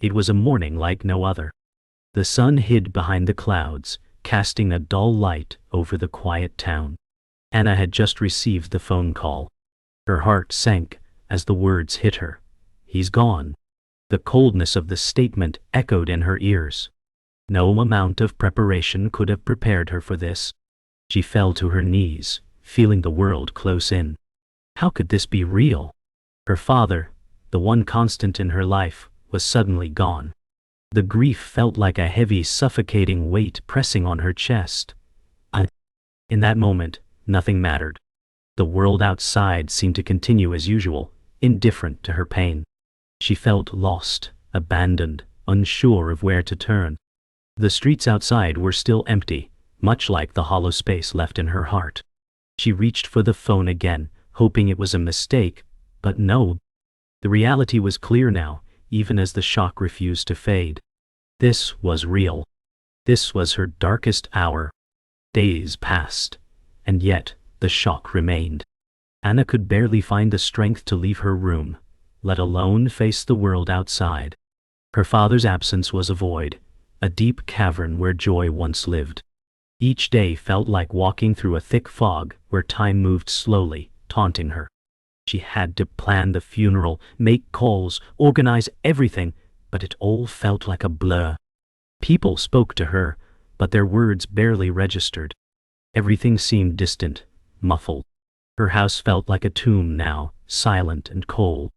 It was a morning like no other. The sun hid behind the clouds, casting a dull light over the quiet town. Anna had just received the phone call. Her heart sank as the words hit her. He's gone. The coldness of the statement echoed in her ears. No amount of preparation could have prepared her for this. She fell to her knees, feeling the world close in. How could this be real? Her father, the one constant in her life, was suddenly gone. The grief felt like a heavy, suffocating weight pressing on her chest. In that moment, nothing mattered. The world outside seemed to continue as usual, indifferent to her pain. She felt lost, abandoned, unsure of where to turn. The streets outside were still empty, much like the hollow space left in her heart. She reached for the phone again, hoping it was a mistake, but no. The reality was clear now, even as the shock refused to fade. This was real. This was her darkest hour. Days passed, and yet the shock remained. Anna could barely find the strength to leave her room, let alone face the world outside. Her father's absence was a void, a deep cavern where joy once lived. Each day felt like walking through a thick fog where time moved slowly, taunting her. She had to plan the funeral, make calls, organize everything, but it all felt like a blur. People spoke to her, but their words barely registered. Everything seemed distant, muffled. Her house felt like a tomb now, silent and cold.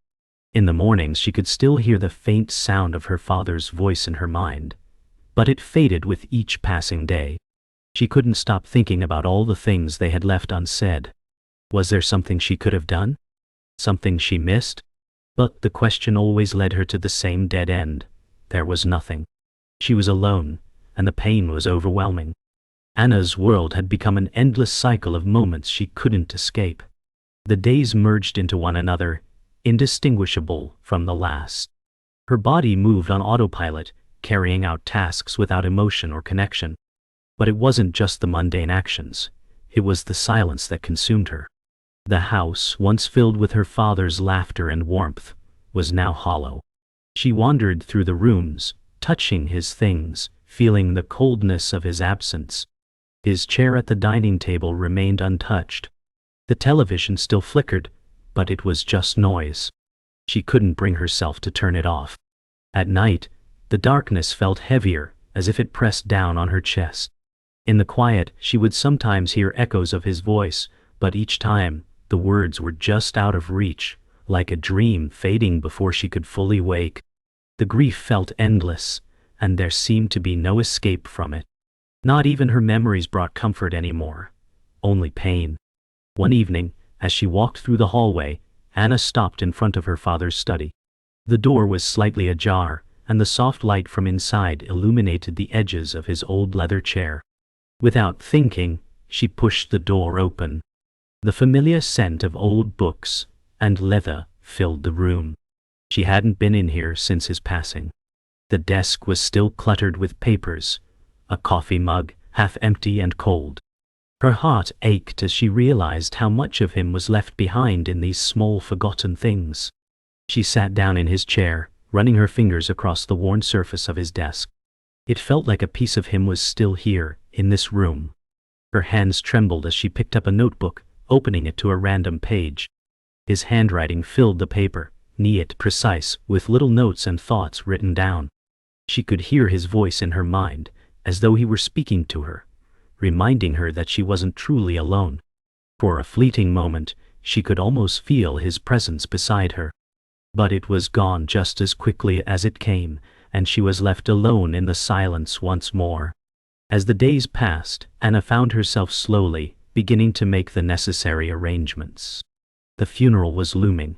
In the mornings she could still hear the faint sound of her father's voice in her mind, but it faded with each passing day. She couldn't stop thinking about all the things they had left unsaid. Was there something she could have done? Something she missed? But the question always led her to the same dead end. There was nothing. She was alone, and the pain was overwhelming. Anna's world had become an endless cycle of moments she couldn't escape. The days merged into one another, indistinguishable from the last. Her body moved on autopilot, carrying out tasks without emotion or connection. But it wasn't just the mundane actions. It was the silence that consumed her. The house, once filled with her father's laughter and warmth, was now hollow. She wandered through the rooms, touching his things, feeling the coldness of his absence. His chair at the dining table remained untouched. The television still flickered, but it was just noise. She couldn't bring herself to turn it off. At night, the darkness felt heavier, as if it pressed down on her chest. In the quiet, she would sometimes hear echoes of his voice, but each time, the words were just out of reach, like a dream fading before she could fully wake. The grief felt endless, and there seemed to be no escape from it. Not even her memories brought comfort anymore, only pain. One evening, as she walked through the hallway, Anna stopped in front of her father's study. The door was slightly ajar, and the soft light from inside illuminated the edges of his old leather chair. Without thinking, she pushed the door open. The familiar scent of old books and leather filled the room. She hadn't been in here since his passing. The desk was still cluttered with papers, a coffee mug, half empty and cold. Her heart ached as she realized how much of him was left behind in these small forgotten things. She sat down in his chair, running her fingers across the worn surface of his desk. It felt like a piece of him was still here, in this room. Her hands trembled as she picked up a notebook, opening it to a random page. His handwriting filled the paper, neat, precise, with little notes and thoughts written down. She could hear his voice in her mind, as though he were speaking to her, reminding her that she wasn't truly alone. For a fleeting moment, she could almost feel his presence beside her. But it was gone just as quickly as it came, and she was left alone in the silence once more. As the days passed, Anna found herself slowly beginning to make the necessary arrangements. The funeral was looming,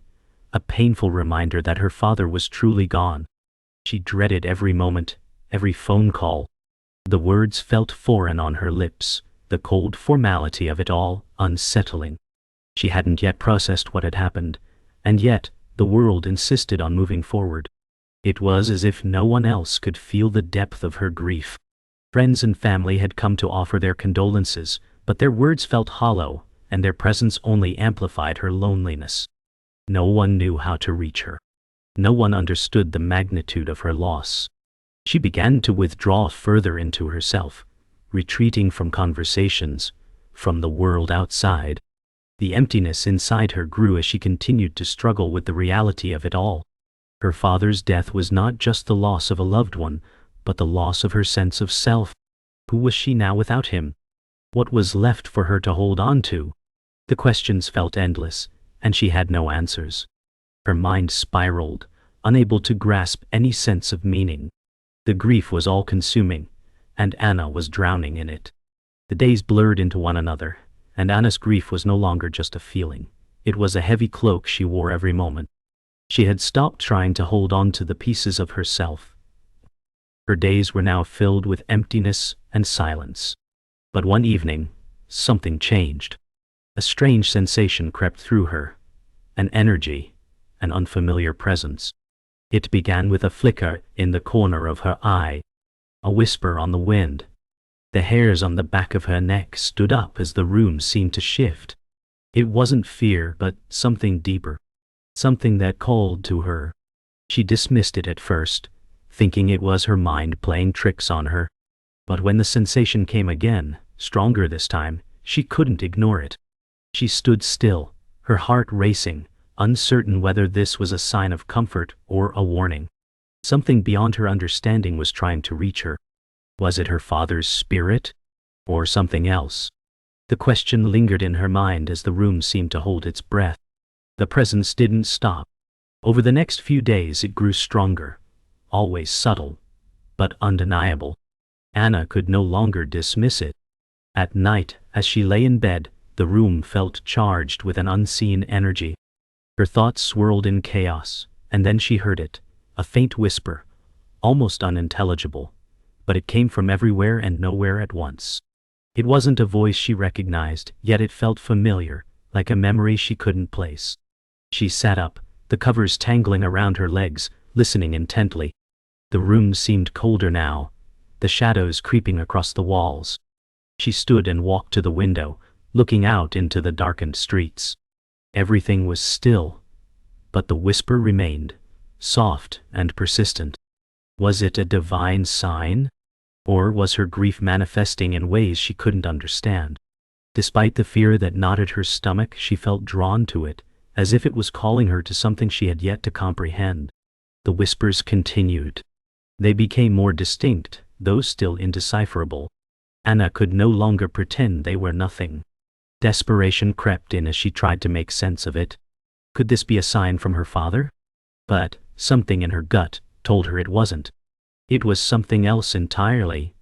a painful reminder that her father was truly gone. She dreaded every moment, every phone call. The words felt foreign on her lips, the cold formality of it all unsettling. She hadn't yet processed what had happened, and yet the world insisted on moving forward. It was as if no one else could feel the depth of her grief. Friends and family had come to offer their condolences, but their words felt hollow, and their presence only amplified her loneliness. No one knew how to reach her. No one understood the magnitude of her loss. She began to withdraw further into herself, retreating from conversations, from the world outside. The emptiness inside her grew as she continued to struggle with the reality of it all. Her father's death was not just the loss of a loved one, but the loss of her sense of self. Who was she now without him? What was left for her to hold on to? The questions felt endless, and she had no answers. Her mind spiraled, unable to grasp any sense of meaning. The grief was all-consuming, and Anna was drowning in it. The days blurred into one another, and Anna's grief was no longer just a feeling. It was a heavy cloak she wore every moment. She had stopped trying to hold on to the pieces of herself. Her days were now filled with emptiness and silence. But one evening, something changed. A strange sensation crept through her. An energy, an unfamiliar presence. It began with a flicker in the corner of her eye, a whisper on the wind. The hairs on the back of her neck stood up as the room seemed to shift. It wasn't fear, but something deeper. Something that called to her. She dismissed it at first, thinking it was her mind playing tricks on her. But when the sensation came again, stronger this time, she couldn't ignore it. She stood still, her heart racing, uncertain whether this was a sign of comfort or a warning. Something beyond her understanding was trying to reach her. Was it her father's spirit? Or something else? The question lingered in her mind as the room seemed to hold its breath. The presence didn't stop. Over the next few days it grew stronger, always subtle, but undeniable. Anna could no longer dismiss it. At night, as she lay in bed, the room felt charged with an unseen energy. Her thoughts swirled in chaos, and then she heard it, a faint whisper, almost unintelligible, but it came from everywhere and nowhere at once. It wasn't a voice she recognized, yet it felt familiar, like a memory she couldn't place. She sat up, the covers tangling around her legs, listening intently. The room seemed colder now, the shadows creeping across the walls. She stood and walked to the window, looking out into the darkened streets. Everything was still, but the whisper remained, soft and persistent. Was it a divine sign? Or was her grief manifesting in ways she couldn't understand? Despite the fear that knotted her stomach, she felt drawn to it, as if it was calling her to something she had yet to comprehend. The whispers continued. They became more distinct, though still indecipherable. Anna could no longer pretend they were nothing. Desperation crept in as she tried to make sense of it. Could this be a sign from her father? But something in her gut told her it wasn't. It was something else entirely.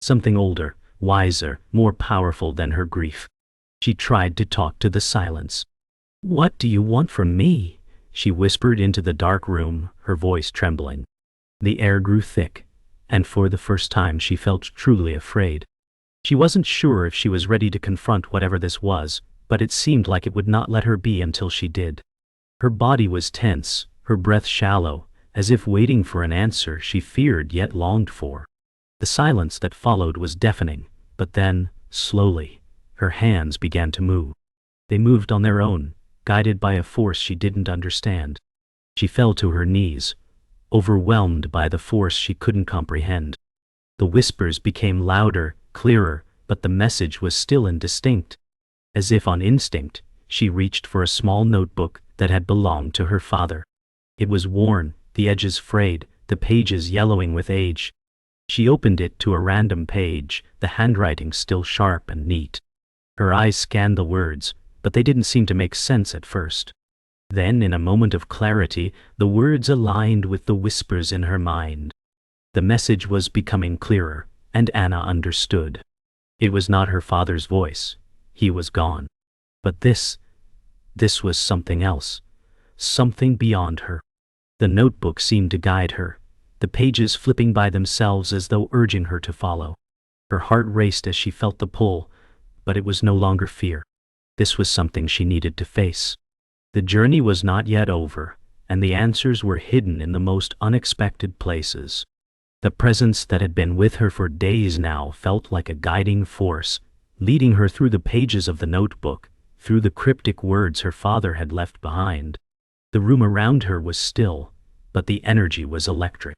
Something older, wiser, more powerful than her grief. She tried to talk to the silence. "What do you want from me?" she whispered into the dark room, her voice trembling. The air grew thick, and for the first time she felt truly afraid. She wasn't sure if she was ready to confront whatever this was, but it seemed like it would not let her be until she did. Her body was tense, her breath shallow, as if waiting for an answer she feared yet longed for. The silence that followed was deafening, but then, slowly, her hands began to move. They moved on their own, guided by a force she didn't understand. She fell to her knees, overwhelmed by the force she couldn't comprehend. The whispers became louder, clearer, but the message was still indistinct. As if on instinct, she reached for a small notebook that had belonged to her father. It was worn, the edges frayed, the pages yellowing with age. She opened it to a random page, the handwriting still sharp and neat. Her eyes scanned the words, but they didn't seem to make sense at first. Then, in a moment of clarity, the words aligned with the whispers in her mind. The message was becoming clearer, and Anna understood. It was not her father's voice. He was gone. But this was something else, something beyond her. The notebook seemed to guide her, the pages flipping by themselves as though urging her to follow. Her heart raced as she felt the pull, but it was no longer fear. This was something she needed to face. The journey was not yet over, and the answers were hidden in the most unexpected places. The presence that had been with her for days now felt like a guiding force, leading her through the pages of the notebook, through the cryptic words her father had left behind. The room around her was still, but the energy was electric.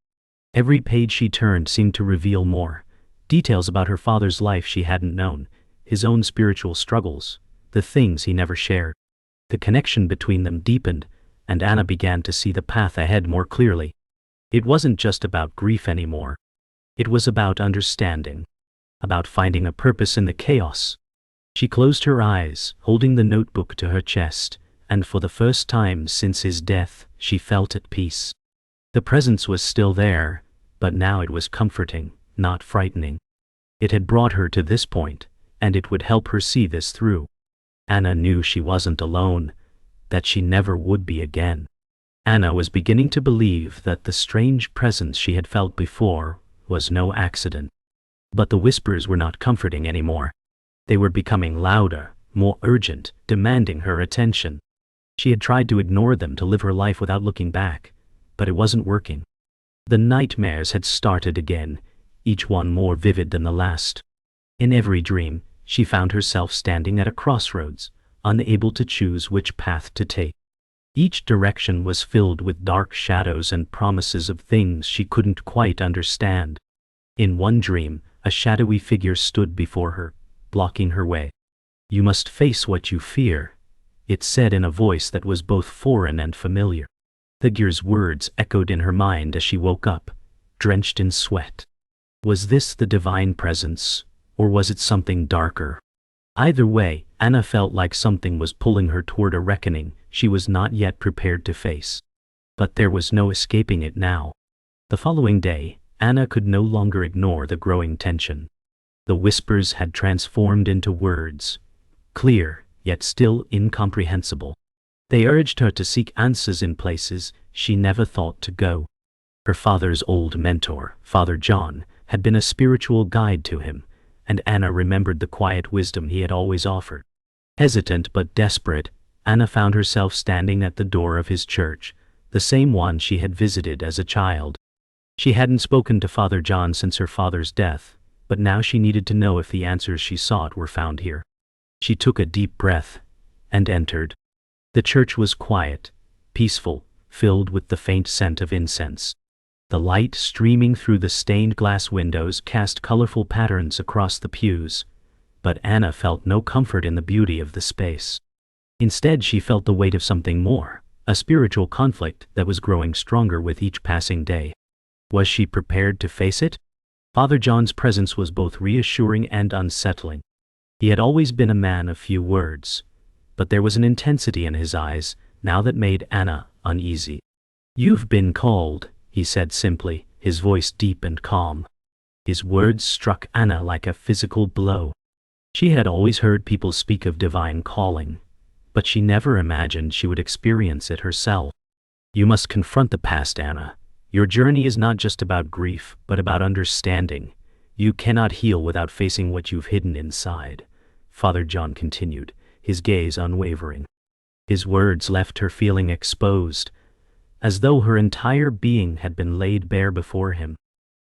Every page she turned seemed to reveal more details about her father's life she hadn't known, his own spiritual struggles, the things he never shared. The connection between them deepened, and Anna began to see the path ahead more clearly. It wasn't just about grief anymore. It was about understanding, about finding a purpose in the chaos. She closed her eyes, holding the notebook to her chest, and for the first time since his death, she felt at peace. The presence was still there, but now it was comforting, not frightening. It had brought her to this point, and it would help her see this through. Anna knew she wasn't alone, that she never would be again. Anna was beginning to believe that the strange presence she had felt before was no accident. But the whispers were not comforting anymore. They were becoming louder, more urgent, demanding her attention. She had tried to ignore them to live her life without looking back, but it wasn't working. The nightmares had started again, each one more vivid than the last. In every dream, she found herself standing at a crossroads, unable to choose which path to take. Each direction was filled with dark shadows and promises of things she couldn't quite understand. In one dream, a shadowy figure stood before her, blocking her way. "You must face what you fear," it said in a voice that was both foreign and familiar. The figure's words echoed in her mind as she woke up, drenched in sweat. Was this the divine presence, or was it something darker? Either way, Anna felt like something was pulling her toward a reckoning she was not yet prepared to face. But there was no escaping it now. The following day, Anna could no longer ignore the growing tension. The whispers had transformed into words, clear, yet still incomprehensible. They urged her to seek answers in places she never thought to go. Her father's old mentor, Father John, had been a spiritual guide to him, and Anna remembered the quiet wisdom he had always offered. Hesitant but desperate, Anna found herself standing at the door of his church, the same one she had visited as a child. She hadn't spoken to Father John since her father's death, but now she needed to know if the answers she sought were found here. She took a deep breath and entered. The church was quiet, peaceful, filled with the faint scent of incense. The light streaming through the stained glass windows cast colorful patterns across the pews, but Anna felt no comfort in the beauty of the space. Instead, she felt the weight of something more, a spiritual conflict that was growing stronger with each passing day. Was she prepared to face it? Father John's presence was both reassuring and unsettling. He had always been a man of few words, but there was an intensity in his eyes now that made Anna uneasy. "You've been called," he said simply, his voice deep and calm. His words struck Anna like a physical blow. She had always heard people speak of divine calling, but she never imagined she would experience it herself. "You must confront the past, Anna. Your journey is not just about grief, but about understanding. You cannot heal without facing what you've hidden inside," Father John continued, his gaze unwavering. His words left her feeling exposed, as though her entire being had been laid bare before him.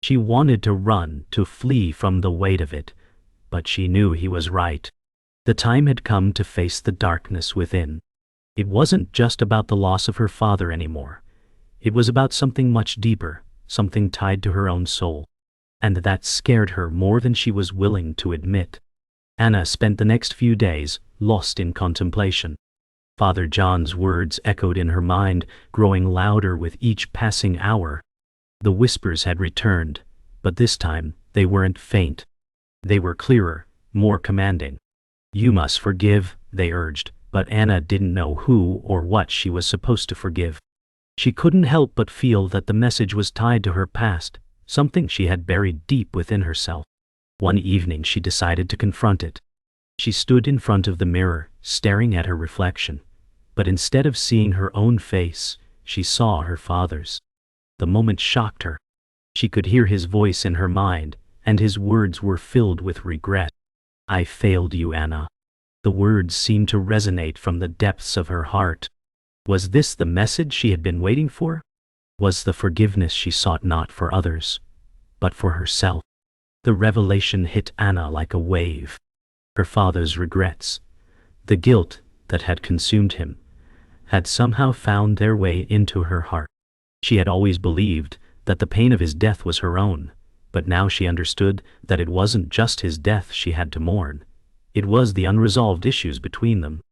She wanted to run, to flee from the weight of it, but she knew he was right. The time had come to face the darkness within. It wasn't just about the loss of her father anymore. It was about something much deeper, something tied to her own soul. And that scared her more than she was willing to admit. Anna spent the next few days lost in contemplation. Father John's words echoed in her mind, growing louder with each passing hour. The whispers had returned, but this time they weren't faint. They were clearer, more commanding. "You must forgive," they urged, but Anna didn't know who or what she was supposed to forgive. She couldn't help but feel that the message was tied to her past, something she had buried deep within herself. One evening she decided to confront it. She stood in front of the mirror, staring at her reflection, but instead of seeing her own face, she saw her father's. The moment shocked her. She could hear his voice in her mind, and his words were filled with regret. "I failed you, Anna." The words seemed to resonate from the depths of her heart. Was this the message she had been waiting for? Was the forgiveness she sought not for others, but for herself? The revelation hit Anna like a wave. Her father's regrets, the guilt that had consumed him, had somehow found their way into her heart. She had always believed that the pain of his death was her own, but now she understood that it wasn't just his death she had to mourn. It was the unresolved issues between them.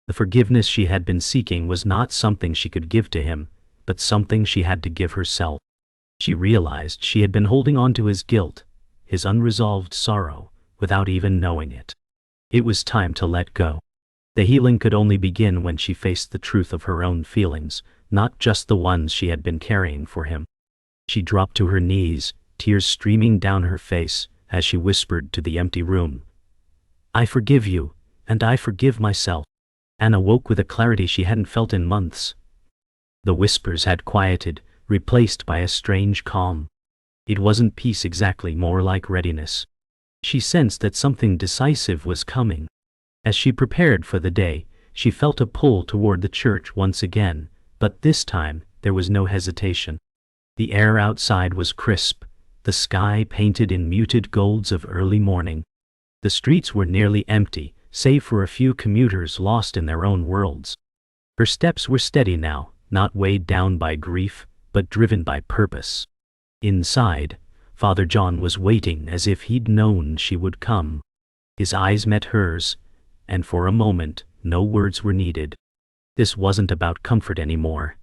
The forgiveness she had been seeking was not something she could give to him, but something she had to give herself. She realized she had been holding on to his guilt, his unresolved sorrow, without even knowing it. It was time to let go. The healing could only begin when she faced the truth of her own feelings, not just the ones she had been carrying for him. She dropped to her knees, tears streaming down her face, as she whispered to the empty room, "I forgive you, and I forgive myself." Anna woke with a clarity she hadn't felt in months. The whispers had quieted, replaced by a strange calm. It wasn't peace exactly, more like readiness. She sensed that something decisive was coming. As she prepared for the day, she felt a pull toward the church once again, but this time there was no hesitation. The air outside was crisp, the sky painted in muted golds of early morning. The streets were nearly empty, save for a few commuters lost in their own worlds. Her steps were steady now, not weighed down by grief, but driven by purpose. Inside, Father John was waiting as if he'd known she would come. His eyes met hers, and for a moment, no words were needed. This wasn't about comfort anymore.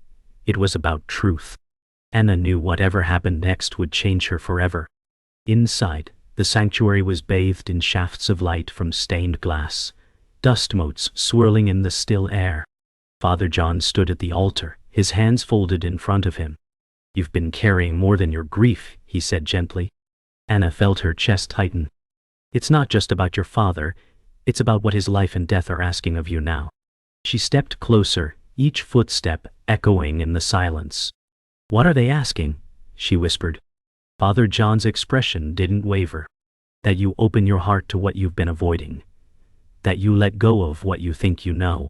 It was about truth. Anna knew whatever happened next would change her forever. Inside, the sanctuary was bathed in shafts of light from stained glass, dust motes swirling in the still air. Father John stood at the altar, his hands folded in front of him. "You've been carrying more than your grief," he said gently. Anna felt her chest tighten. "It's not just about your father, it's about what his life and death are asking of you now." She stepped closer, each footstep echoing in the silence. "What are they asking?" she whispered. Father John's expression didn't waver. "That you open your heart to what you've been avoiding. That you let go of what you think you know."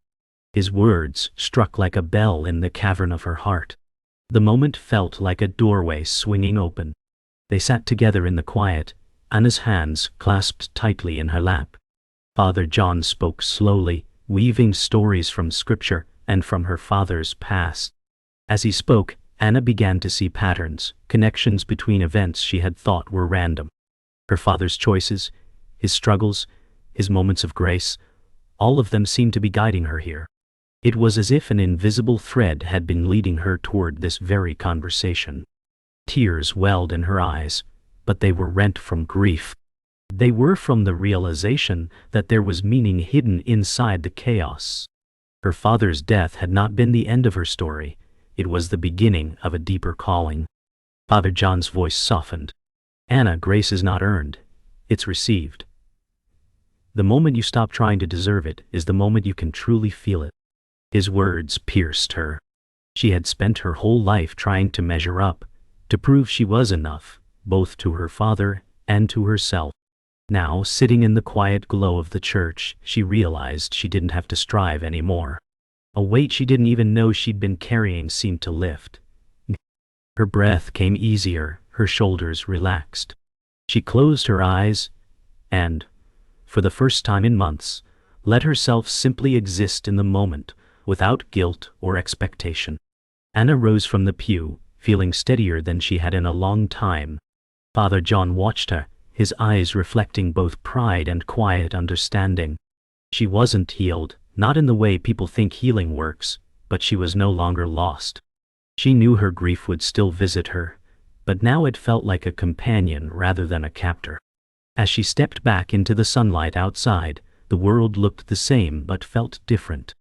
His words struck like a bell in the cavern of her heart. The moment felt like a doorway swinging open. They sat together in the quiet, Anna's hands clasped tightly in her lap. Father John spoke slowly, weaving stories from scripture and from her father's past. As he spoke, Anna began to see patterns, connections between events she had thought were random. Her father's choices, his struggles, his moments of grace, all of them seemed to be guiding her here. It was as if an invisible thread had been leading her toward this very conversation. Tears welled in her eyes, but they were rent from grief. They were from the realization that there was meaning hidden inside the chaos. Her father's death had not been the end of her story. It was the beginning of a deeper calling. Father John's voice softened. "Anna, grace is not earned. It's received. The moment you stop trying to deserve it is the moment you can truly feel it." His words pierced her. She had spent her whole life trying to measure up, to prove she was enough, both to her father and to herself. Now, sitting in the quiet glow of the church, she realized she didn't have to strive anymore. A weight she didn't even know she'd been carrying seemed to lift. Her breath came easier, her shoulders relaxed. She closed her eyes and, for the first time in months, let herself simply exist in the moment, without guilt or expectation. Anna rose from the pew, feeling steadier than she had in a long time. Father John watched her, his eyes reflecting both pride and quiet understanding. She wasn't healed, not in the way people think healing works, but she was no longer lost. She knew her grief would still visit her, but now it felt like a companion rather than a captor. As she stepped back into the sunlight outside, the world looked the same but felt different.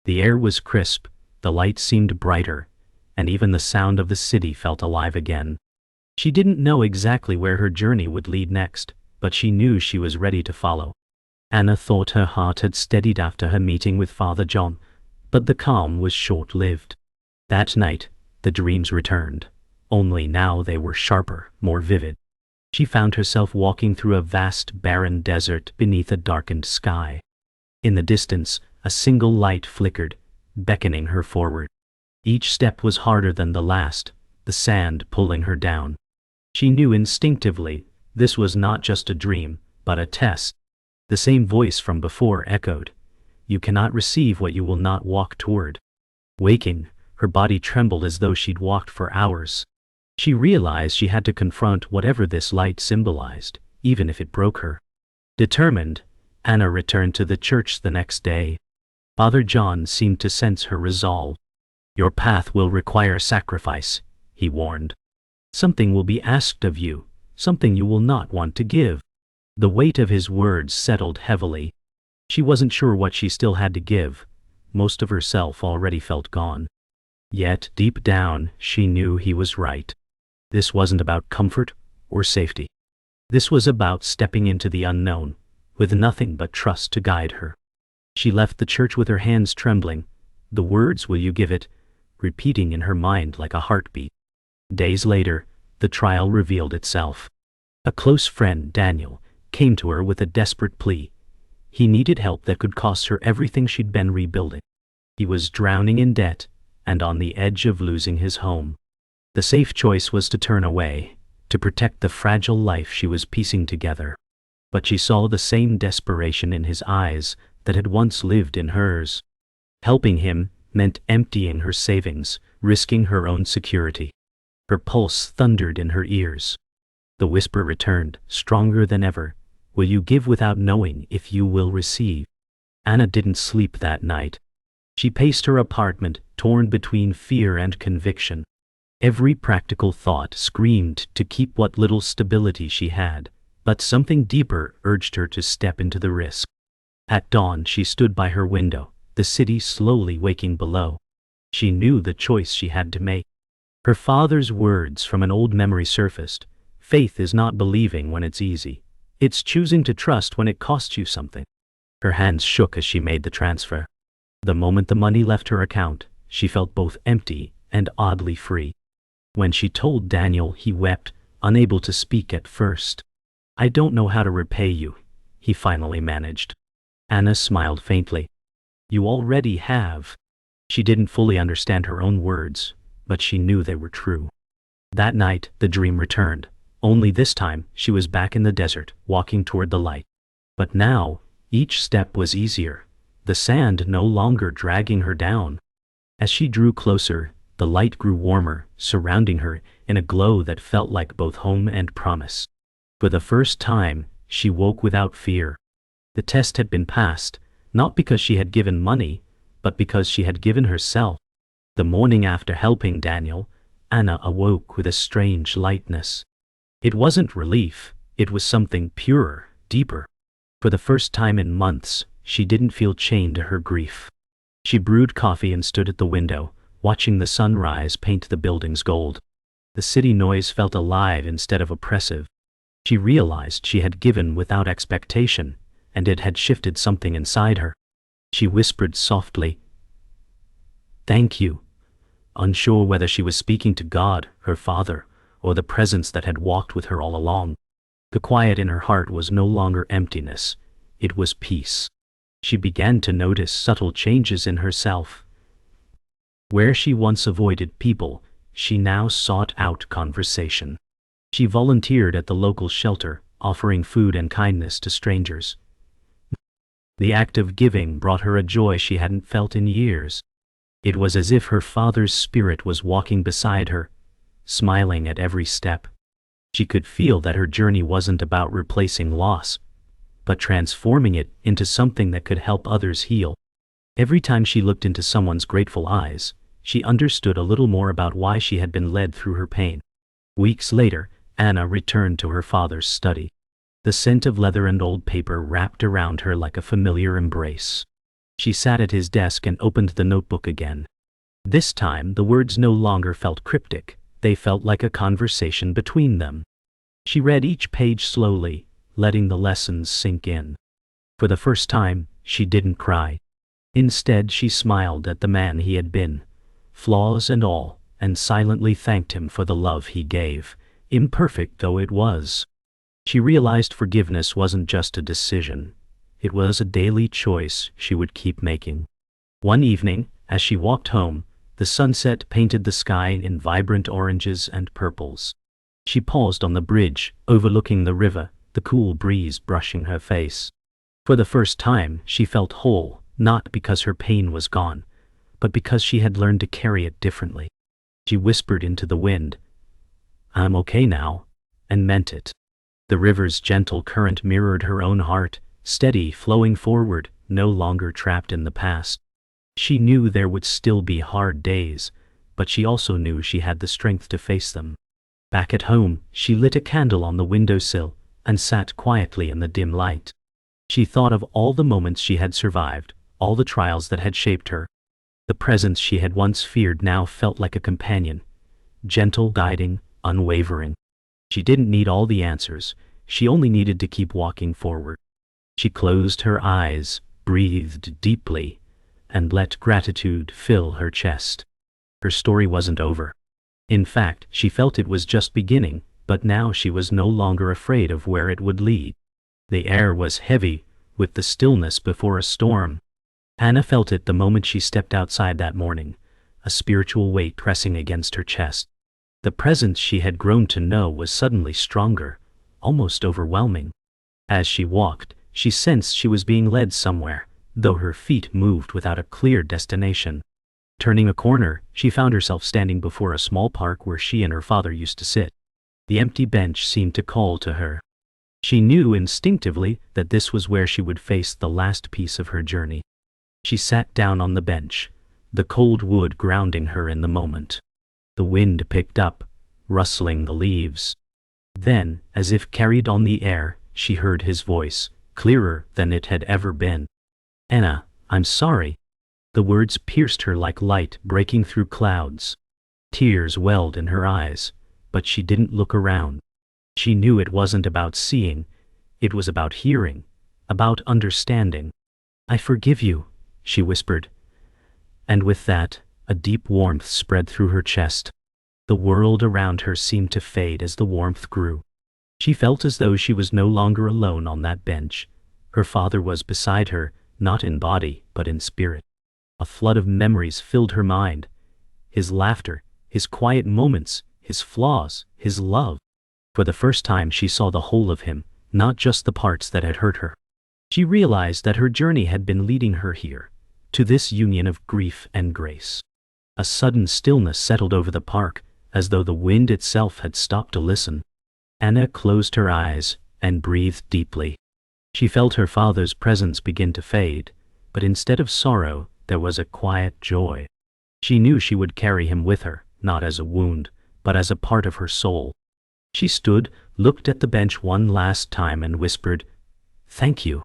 The air was crisp, the light seemed brighter, and even the sound of the city felt alive again. She didn't know exactly where her journey would lead next, but she knew she was ready to follow. Anna thought her heart had steadied after her meeting with Father John, but the calm was short-lived. That night, the dreams returned, only now they were sharper, more vivid. She found herself walking through a vast, barren desert beneath a darkened sky. In the distance, a single light flickered, beckoning her forward. Each step was harder than the last, the sand pulling her down. She knew instinctively this was not just a dream, but a test. The same voice from before echoed, "You cannot receive what you will not walk toward." Waking, her body trembled as though she'd walked for hours. She realized she had to confront whatever this light symbolized, even if it broke her. Determined, Anna returned to the church the next day. Father John seemed to sense her resolve. "Your path will require sacrifice," he warned. "Something will be asked of you, something you will not want to give." The weight of his words settled heavily. She wasn't sure what she still had to give. Most of herself already felt gone. Yet, deep down, she knew he was right. This wasn't about comfort or safety. This was about stepping into the unknown, with nothing but trust to guide her. She left the church with her hands trembling, the words "will you give it" repeating in her mind like a heartbeat. Days later, the trial revealed itself. A close friend, Daniel, came to her with a desperate plea. He needed help that could cost her everything she'd been rebuilding. He was drowning in debt and on the edge of losing his home. The safe choice was to turn away, to protect the fragile life she was piecing together. But she saw the same desperation in his eyes that had once lived in hers. Helping him meant emptying her savings, risking her own security. Her pulse thundered in her ears. The whisper returned, stronger than ever. "Will you give without knowing if you will receive?" Anna didn't sleep that night. She paced her apartment, torn between fear and conviction. Every practical thought screamed to keep what little stability she had, but something deeper urged her to step into the risk. At dawn she stood by her window, the city slowly waking below. She knew the choice she had to make. Her father's words from an old memory surfaced. "Faith is not believing when it's easy. It's choosing to trust when it costs you something." Her hands shook as she made the transfer. The moment the money left her account, she felt both empty and oddly free. When she told Daniel, he wept, unable to speak at first. "I don't know how to repay you," he finally managed. Anna smiled faintly. "You already have." She didn't fully understand her own words, but she knew they were true. That night, the dream returned. Only this time, she was back in the desert, walking toward the light. But now, each step was easier, the sand no longer dragging her down. As she drew closer, the light grew warmer, surrounding her in a glow that felt like both home and promise. For the first time, she woke without fear. The test had been passed, not because she had given money, but because she had given herself. The morning after helping Daniel, Anna awoke with a strange lightness. It wasn't relief, it was something purer, deeper. For the first time in months, she didn't feel chained to her grief. She brewed coffee and stood at the window, watching the sunrise paint the buildings gold. The city noise felt alive instead of oppressive. She realized she had given without expectation, and it had shifted something inside her. She whispered softly, "Thank you," unsure whether she was speaking to God, her father, or the presence that had walked with her all along. The quiet in her heart was no longer emptiness, it was peace. She began to notice subtle changes in herself. Where she once avoided people, she now sought out conversation. She volunteered at the local shelter, offering food and kindness to strangers. The act of giving brought her a joy she hadn't felt in years. It was as if her father's spirit was walking beside her, smiling at every step. She could feel that her journey wasn't about replacing loss, but transforming it into something that could help others heal. Every time she looked into someone's grateful eyes, she understood a little more about why she had been led through her pain. Weeks later, Anna returned to her father's study. The scent of leather and old paper wrapped around her like a familiar embrace. She sat at his desk and opened the notebook again. This time, the words no longer felt cryptic. They felt like a conversation between them. She read each page slowly, letting the lessons sink in. For the first time, she didn't cry. Instead, she smiled at the man he had been, flaws and all, and silently thanked him for the love he gave, imperfect though it was. She realized forgiveness wasn't just a decision. It was a daily choice she would keep making. One evening, as she walked home, the sunset painted the sky in vibrant oranges and purples. She paused on the bridge, overlooking the river, the cool breeze brushing her face. For the first time, she felt whole, not because her pain was gone, but because she had learned to carry it differently. She whispered into the wind, "I'm okay now," and meant it. The river's gentle current mirrored her own heart, steady, flowing forward, no longer trapped in the past. She knew there would still be hard days, but she also knew she had the strength to face them. Back at home, she lit a candle on the windowsill and sat quietly in the dim light. She thought of all the moments she had survived, all the trials that had shaped her. The presence she had once feared now felt like a companion, gentle, guiding, unwavering. She didn't need all the answers, she only needed to keep walking forward. She closed her eyes, breathed deeply, and let gratitude fill her chest. Her story wasn't over. In fact, she felt it was just beginning, but now she was no longer afraid of where it would lead. The air was heavy, with the stillness before a storm. Hannah felt it the moment she stepped outside that morning, a spiritual weight pressing against her chest. The presence she had grown to know was suddenly stronger, almost overwhelming. As she walked, she sensed she was being led somewhere, though her feet moved without a clear destination. Turning a corner, she found herself standing before a small park where she and her father used to sit. The empty bench seemed to call to her. She knew instinctively that this was where she would face the last piece of her journey. She sat down on the bench, the cold wood grounding her in the moment. The wind picked up, rustling the leaves. Then, as if carried on the air, she heard his voice, clearer than it had ever been. "Anna, I'm sorry." The words pierced her like light breaking through clouds. Tears welled in her eyes, but she didn't look around. She knew it wasn't about seeing, it was about hearing, about understanding. "I forgive you," she whispered. And with that, a deep warmth spread through her chest. The world around her seemed to fade as the warmth grew. She felt as though she was no longer alone on that bench. Her father was beside her, not in body, but in spirit. A flood of memories filled her mind. His laughter, his quiet moments, his flaws, his love. For the first time she saw the whole of him, not just the parts that had hurt her. She realized that her journey had been leading her here, to this union of grief and grace. A sudden stillness settled over the park, as though the wind itself had stopped to listen. Anna closed her eyes and breathed deeply. She felt her father's presence begin to fade, but instead of sorrow, there was a quiet joy. She knew she would carry him with her, not as a wound, but as a part of her soul. She stood, looked at the bench one last time and whispered, "Thank you."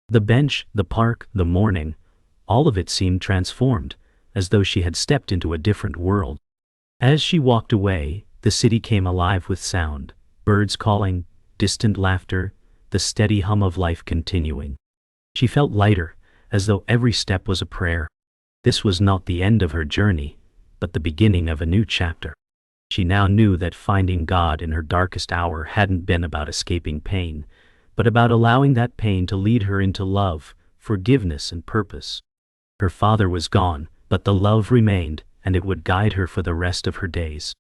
The bench, the park, the morning, all of it seemed transformed, as though she had stepped into a different world. As she walked away, the city came alive with sound, birds calling, distant laughter, the steady hum of life continuing. She felt lighter, as though every step was a prayer. This was not the end of her journey, but the beginning of a new chapter. She now knew that finding God in her darkest hour hadn't been about escaping pain, but about allowing that pain to lead her into love, forgiveness, and purpose. Her father was gone, but the love remained, and it would guide her for the rest of her days.